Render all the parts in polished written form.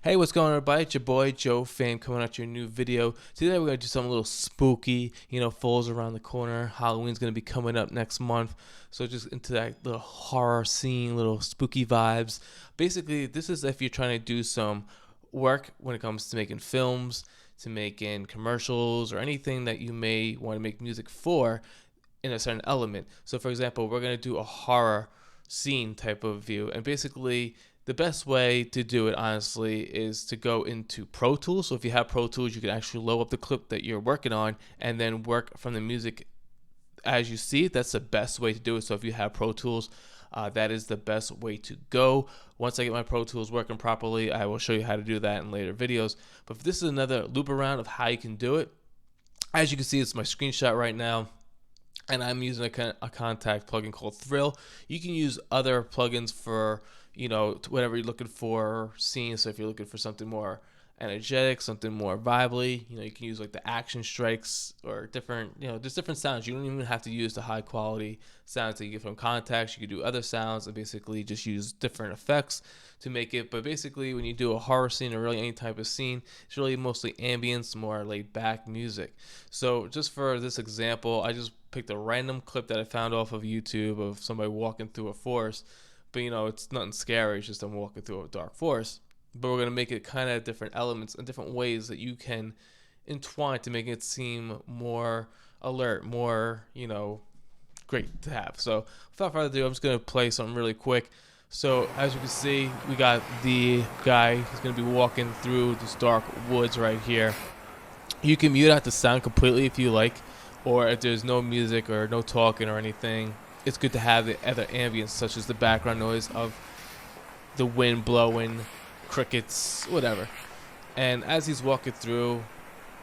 Hey, what's going on, everybody? It's your boy Joe Fame coming at your new video. Today we're gonna do something a little spooky. Fall's around the corner. Halloween's gonna be coming up next month, so just into that little horror scene, little spooky vibes. Basically, this is if you're trying to do some work when it comes to making films, to making commercials, or anything that you may want to make music for in a certain element. So, for example, we're gonna do a horror scene type of view, and basically the best way to do it, honestly, is to go into Pro Tools. So if you have Pro Tools, you can actually load up the clip that you're working on and then work from the music as you see it. That's the best way to do it. So if you have Pro Tools, that is the best way to go. Once I get my Pro Tools working properly, I will show you how to do that in later videos. But this is another loop around of how you can do it. As you can see, it's my screenshot right now, and I'm using a Kontakt plugin called Thrill. You can use other plugins for whatever you're looking for scenes. So if you're looking for something more energetic, something more vibely, you can use like the action strikes or different, there's different sounds. You don't even have to use the high quality sounds that you get from Kontakt. You can do other sounds and basically just use different effects to make it. But basically, when you do a horror scene or really any type of scene, it's really mostly ambience, more laid back music. So just for this example, I just picked a random clip that I found off of YouTube of somebody walking through a forest. But it's nothing scary. It's just I'm walking through a dark forest. But we're going to make it kind of different elements and different ways that you can entwine to make it seem more alert, more, great to have. So without further ado, I'm just going to play something really quick. So as you can see, we got the guy who's going to be walking through this dark woods right here. You can mute out the sound completely if you like, or if there's no music or no talking or anything, it's good to have the other ambience, such as the background noise of the wind blowing, crickets, whatever. And as he's walking through,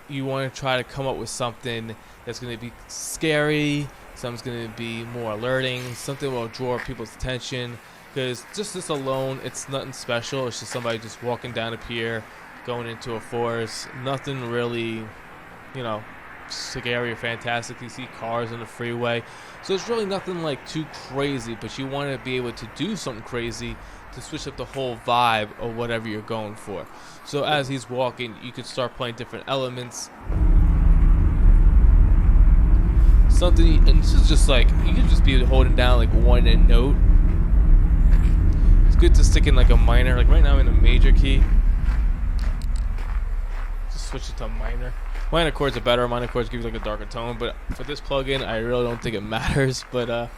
you want to try to come up with something that's going to be scary, something's going to be more alerting, something will draw people's attention. Because just this alone, it's nothing special. It's just somebody just walking down a pier, going into a forest. Nothing really, scary or fantastic. You see cars on the freeway, so it's really nothing like too crazy, but you want to be able to do something crazy to switch up the whole vibe of whatever you're going for. So as he's walking, you could start playing different elements, something, and this is just like you could just be holding down like one note. It's good to stick in like a minor. Like right now I'm in a major key, just switch it to a minor. Minor chords are better. Minor chords give you like a darker tone, but for this plugin, I really don't think it matters. But and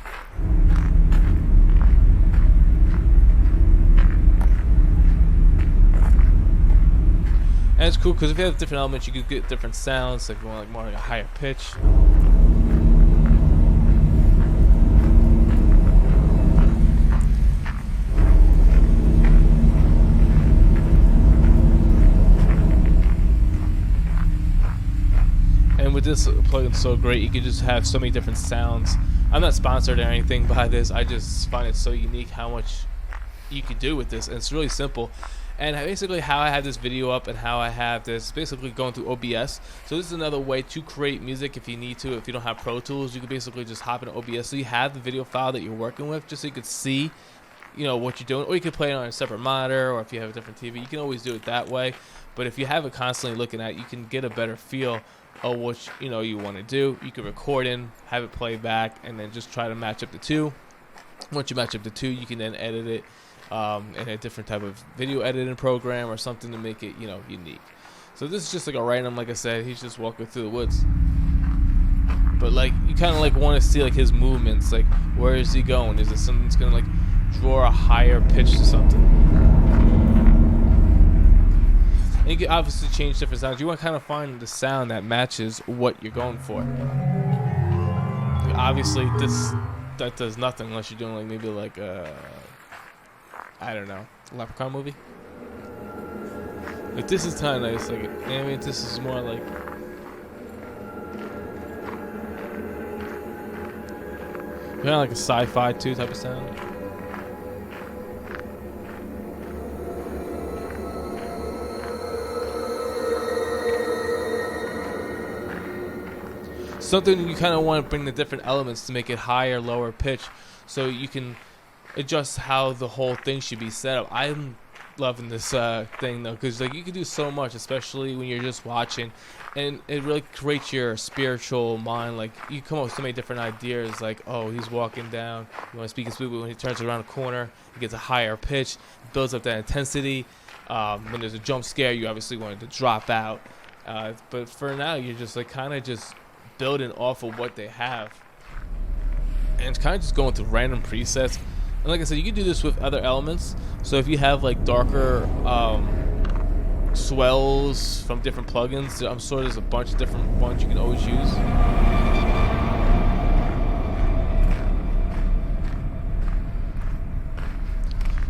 it's cool because if you have different elements, you can get different sounds. Like you want like more like a higher pitch. And with this plugin, so great, you can just have so many different sounds. I'm not sponsored or anything by this. I just find it so unique how much you can do with this, and it's really simple. And basically how I have this video up and how I have this basically going through OBS. So this is another way to create music if you need to. If you don't have Pro Tools, you can basically just hop into OBS. So you have the video file that you're working with, just so you can see what you're doing, or you can play it on a separate monitor, or if you have a different TV, you can always do it that way. But if you have it constantly looking at, you can get a better feel of what you want to do. You can record in, have it play back, and then just try to match up the two. Once you match up the two, you can then edit it in a different type of video editing program or something to make it unique. So this is just like a random, like I said, he's just walking through the woods, but like you kind of like want to see like his movements, like where is he going? Is it something that's gonna like draw a higher pitch to something? And you can obviously change different sounds. You want to kind of find the sound that matches what you're going for. Like obviously that does nothing unless you're doing like maybe like I don't know, Leprechaun movie. Like this is kind of nice. Like this is more like kind of like a sci-fi too type of sound. Something you kind of want to bring the different elements to make it higher, lower pitch, so you can adjust how the whole thing should be set up. I'm loving this thing though, because like you can do so much, especially when you're just watching, and it really creates your spiritual mind. Like you come up with so many different ideas. Like, oh, he's walking down, you want to speak in speed, but when he turns around the corner, it gets a higher pitch, builds up that intensity. When there's a jump scare, you obviously want it to drop out. But for now, you're just like kind of just building off of what they have, and it's kind of just going through random presets. And like I said, you can do this with other elements. So if you have like darker swells from different plugins, I'm sure there's a bunch of different ones you can always use.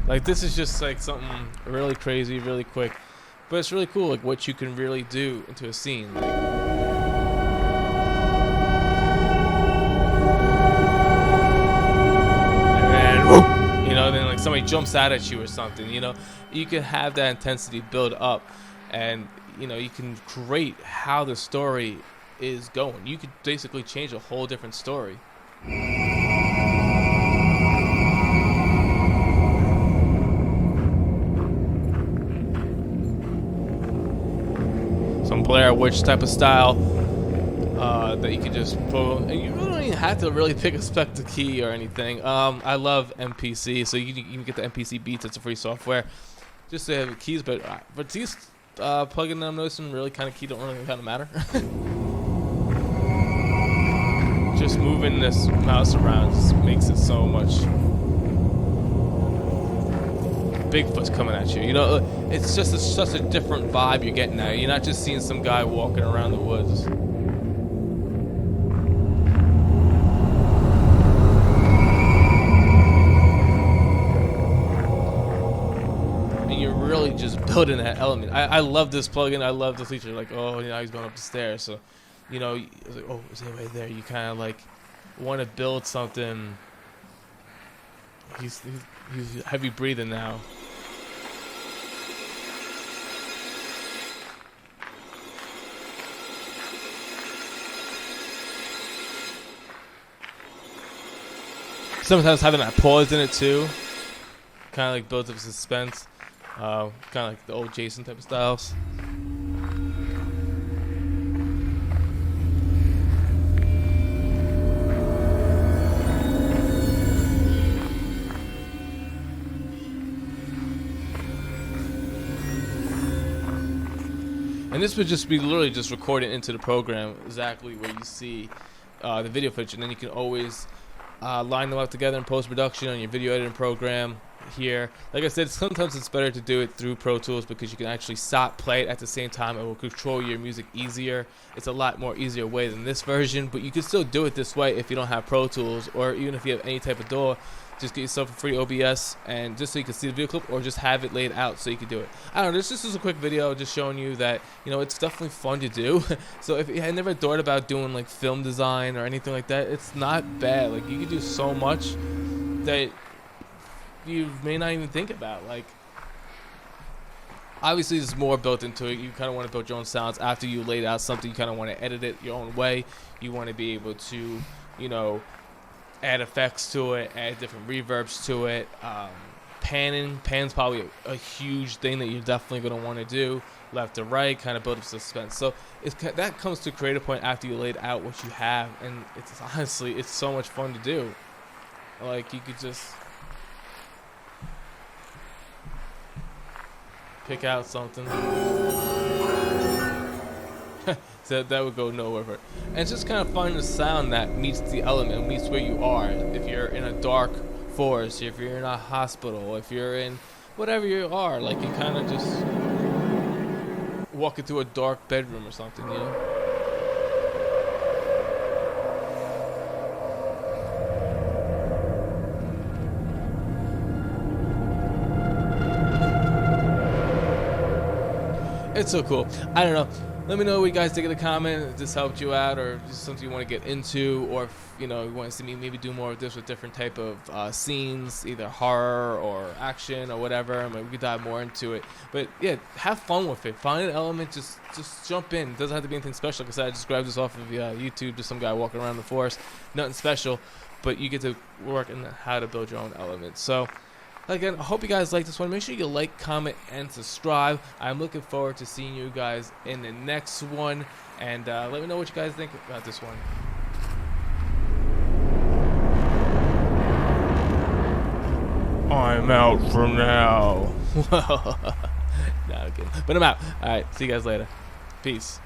Like this is just like something really crazy, really quick, but it's really cool, like what you can really do into a scene. Like, and whoop, you know, then like somebody jumps out at you or something. You know, you can have that intensity build up, and you know you can create how the story is going. You could basically change a whole different story. Some Blair Witch type of style that you can just put, and you really don't even have to really pick a Spectre key or anything. I love MPC, so you can get the MPC Beats. It's a free software, just to have keys. But these plugin I'm noticing really kind of key don't really kind of matter. Just moving this mouse around just makes it so much. Bigfoot's coming at you. You know, it's just such a different vibe you're getting at. You're not just seeing some guy walking around the woods. And you're really just building that element. I love this plugin. I love the feature. Like, oh, you know, he's going up the stairs. So, you know, it's like, oh, is anybody there? You kind of like want to build something. He's heavy breathing now. Sometimes having that pause in it too, kind of like builds up suspense. Kind of like the old Jason type of styles. And this would just be literally just recorded into the program exactly where you see the video footage, and then you can always line them up together in post-production on your video editing program here. Like I said, sometimes it's better to do it through Pro Tools because you can actually stop, play it at the same time. It will control your music easier. It's a lot more easier way than this version, but you can still do it this way if you don't have Pro Tools, or even if you have any type of DAW. Just get yourself a free OBS, and just so you can see the video clip, or just have it laid out so you can do it. I don't know, this is a quick video just showing you that, you know, it's definitely fun to do. So if you had never thought about doing like film design or anything like that, it's not bad. Like you can do so much that you may not even think about. Like obviously there's more built into it. You kind of want to build your own sounds after you laid out something. You kind of want to edit it your own way. You want to be able to, you know, add effects to it, add different reverbs to it. Pan's probably a huge thing that you're definitely going to want to do. Left to right, kind of build up suspense. So that comes to Creative Point after you laid out what you have, and it's honestly, it's so much fun to do. Like you could just pick out something. So that would go nowhere for it. And it's just kind of finding the sound that meets the element, meets where you are. If you're in a dark forest, if you're in a hospital, if you're in whatever you are, like you kind of just walking through a dark bedroom or something, you know? It's so cool. I don't know. Let me know what you guys think in the comment. If this helped you out, or just something you want to get into, or if, you know, you want to see me maybe do more of this with different type of scenes, either horror or action or whatever. I mean, we could dive more into it. But yeah, have fun with it. Find an element, just jump in. It doesn't have to be anything special. Like I said, I just grabbed this off of YouTube, just some guy walking around the forest. Nothing special, but you get to work in how to build your own elements. So Again, I hope you guys like this one. Make sure you like, comment, and subscribe. I'm looking forward to seeing you guys in the next one. And let me know what you guys think about this one. I'm out for now. Nah, I'm kidding. But I'm out. Alright, see you guys later. Peace.